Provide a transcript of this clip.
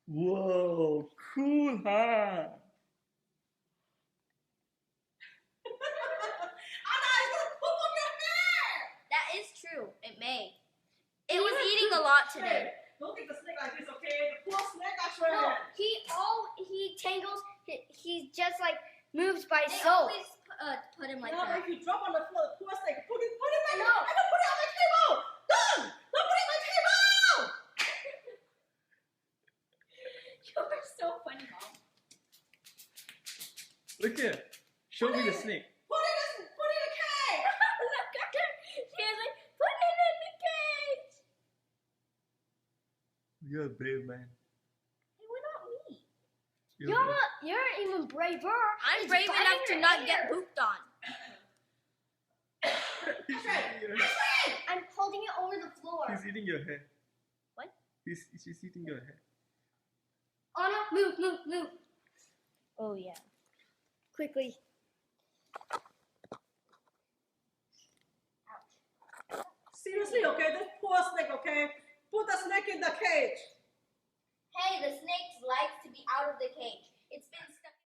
Whoa, cool, huh? Anna, it's gonna poop on your hair! That is true. It may. It was eating a lot today. Don't get the snake like this, okay? The poor snake got shredded. No, he tangles. He just like moves by They soap. always put him like Yeah, that. but if you drop on the floor, the poor snake, put it back. No. I don't put it on my table. Done. Don't put it on my table. You're so funny, Mom. Look here. Show me the snake. Put it in the cage. Look at her. She was like, put it in the cage. You're a brave man. Hey, what about me? You're even braver. I'm It's brave biting enough to your not hair. get pooped on. He's eating your hair. I'm holding it over the floor. He's eating your hair. What? She's eating your hair. Anna, move. Oh, yeah. Quickly. Seriously, okay? This poor snake, okay? Put the snake in the cage. Hey, the snake likes to be out of the cage. It's been